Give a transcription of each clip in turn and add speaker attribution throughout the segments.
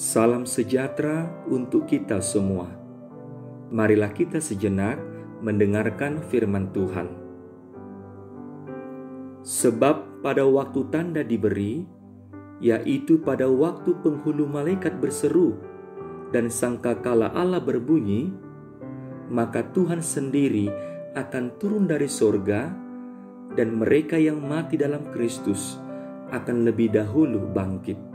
Speaker 1: Salam sejahtera untuk kita semua. Marilah kita sejenak mendengarkan firman Tuhan. Sebab pada waktu tanda diberi, yaitu pada waktu penghulu malaikat berseru dan sangkakala Allah berbunyi, maka Tuhan sendiri akan turun dari sorga, dan mereka yang mati dalam Kristus akan lebih dahulu bangkit.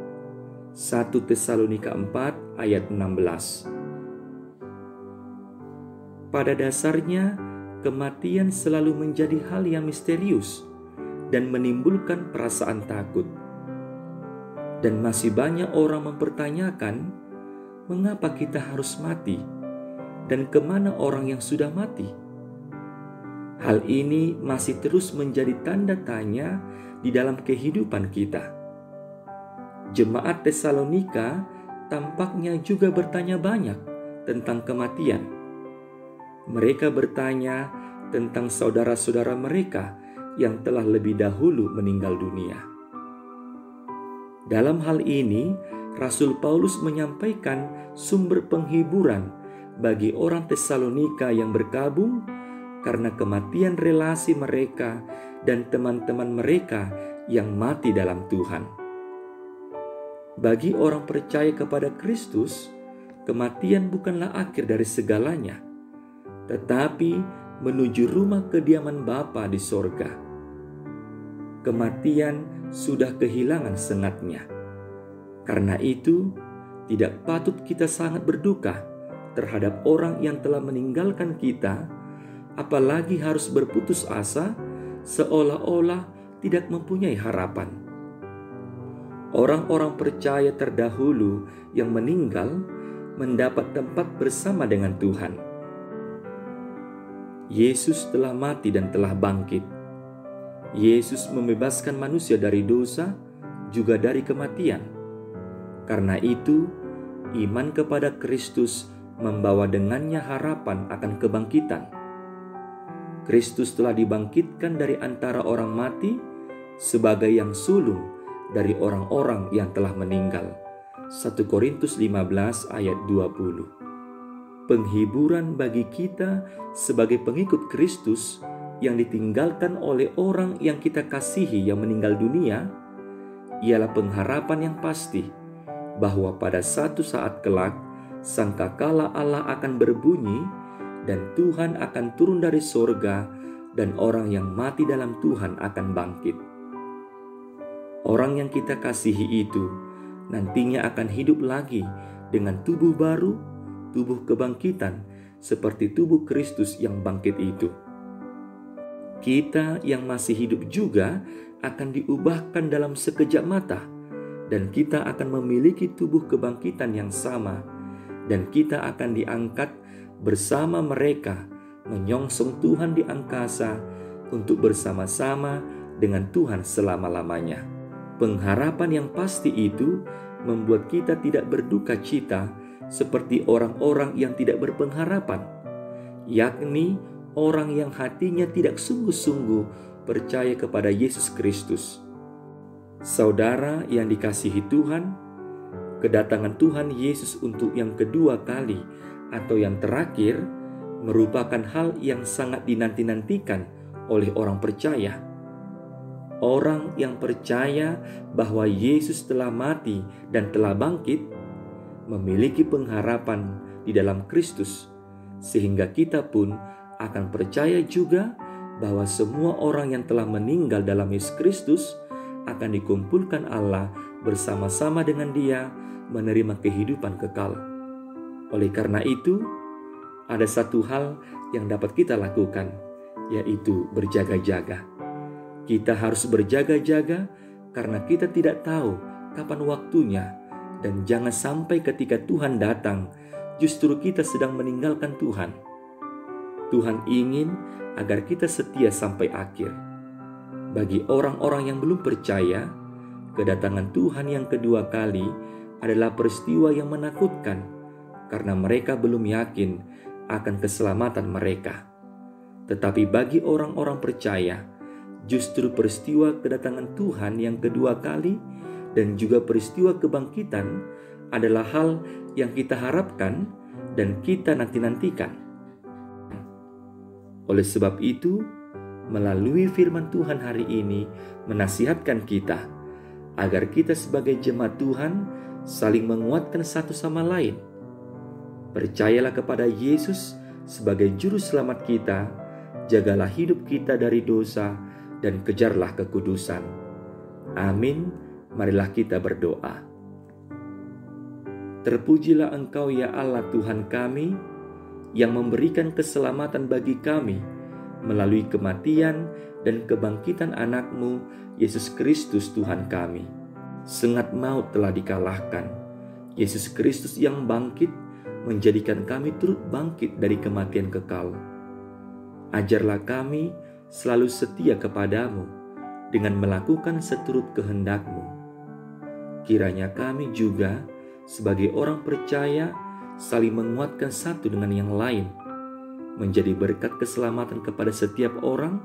Speaker 1: 1 Tesalonika 4 ayat 16. Pada dasarnya, kematian selalu menjadi hal yang misterius dan menimbulkan perasaan takut. Dan masih banyak orang mempertanyakan, mengapa kita harus mati dan kemana orang yang sudah mati? Hal ini masih terus menjadi tanda tanya di dalam kehidupan kita. Jemaat Tesalonika tampaknya juga bertanya banyak tentang kematian. Mereka bertanya tentang saudara-saudara mereka yang telah lebih dahulu meninggal dunia. Dalam hal ini, Rasul Paulus menyampaikan sumber penghiburan bagi orang Tesalonika yang berkabung karena kematian relasi mereka dan teman-teman mereka yang mati dalam Tuhan. Bagi orang percaya kepada Kristus, kematian bukanlah akhir dari segalanya, tetapi menuju rumah kediaman Bapa di sorga. Kematian sudah kehilangan sengatnya. Karena itu, tidak patut kita sangat berduka terhadap orang yang telah meninggalkan kita, apalagi harus berputus asa seolah-olah tidak mempunyai harapan. Orang-orang percaya terdahulu yang meninggal mendapat tempat bersama dengan Tuhan. Yesus telah mati dan telah bangkit. Yesus membebaskan manusia dari dosa, juga dari kematian. Karena itu, iman kepada Kristus membawa dengannya harapan akan kebangkitan. Kristus telah dibangkitkan dari antara orang mati sebagai yang sulung dari orang-orang yang telah meninggal. 1 Korintus 15 ayat 20. Penghiburan bagi kita sebagai pengikut Kristus yang ditinggalkan oleh orang yang kita kasihi yang meninggal dunia ialah pengharapan yang pasti bahwa pada satu saat kelak sangkakala Allah akan berbunyi dan Tuhan akan turun dari sorga dan orang yang mati dalam Tuhan akan bangkit. Orang yang kita kasihi itu nantinya akan hidup lagi dengan tubuh baru, tubuh kebangkitan, seperti tubuh Kristus yang bangkit itu. Kita yang masih hidup juga akan diubahkan dalam sekejap mata, dan kita akan memiliki tubuh kebangkitan yang sama, dan kita akan diangkat bersama mereka menyongsong Tuhan di angkasa untuk bersama-sama dengan Tuhan selama-lamanya. Pengharapan yang pasti itu membuat kita tidak berduka cita seperti orang-orang yang tidak berpengharapan, yakni orang yang hatinya tidak sungguh-sungguh percaya kepada Yesus Kristus. Saudara yang dikasihi Tuhan, kedatangan Tuhan Yesus untuk yang kedua kali atau yang terakhir merupakan hal yang sangat dinanti-nantikan oleh orang percaya. Orang yang percaya bahwa Yesus telah mati dan telah bangkit memiliki pengharapan di dalam Kristus, sehingga kita pun akan percaya juga bahwa semua orang yang telah meninggal dalam Yesus Kristus akan dikumpulkan Allah bersama-sama dengan Dia menerima kehidupan kekal. Oleh karena itu, ada satu hal yang dapat kita lakukan, yaitu berjaga-jaga. Kita harus berjaga-jaga karena kita tidak tahu kapan waktunya, dan jangan sampai ketika Tuhan datang, justru kita sedang meninggalkan Tuhan. Tuhan ingin agar kita setia sampai akhir. Bagi orang-orang yang belum percaya, kedatangan Tuhan yang kedua kali adalah peristiwa yang menakutkan karena mereka belum yakin akan keselamatan mereka. Tetapi bagi orang-orang percaya, justru peristiwa kedatangan Tuhan yang kedua kali dan juga peristiwa kebangkitan adalah hal yang kita harapkan dan kita nanti-nantikan. Oleh sebab itu, melalui firman Tuhan hari ini menasihatkan kita agar kita sebagai jemaat Tuhan saling menguatkan satu sama lain. Percayalah kepada Yesus sebagai juru selamat kita, jagalah hidup kita dari dosa, dan kejarlah kekudusan. Amin. Marilah kita berdoa. Terpujilah Engkau ya Allah Tuhan kami, yang memberikan keselamatan bagi kami melalui kematian dan kebangkitan anak-Mu, Yesus Kristus Tuhan kami. Sengat maut telah dikalahkan. Yesus Kristus yang bangkit menjadikan kami turut bangkit dari kematian kekal. Ajarlah kami selalu setia kepadamu dengan melakukan seturut kehendak-Mu. Kiranya kami juga sebagai orang percaya saling menguatkan satu dengan yang lain, menjadi berkat keselamatan kepada setiap orang,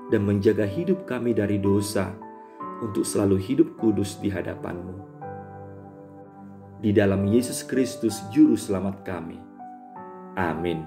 Speaker 1: dan menjaga hidup kami dari dosa untuk selalu hidup kudus di hadapan-Mu. Di dalam Yesus Kristus Juru Selamat kami. Amin.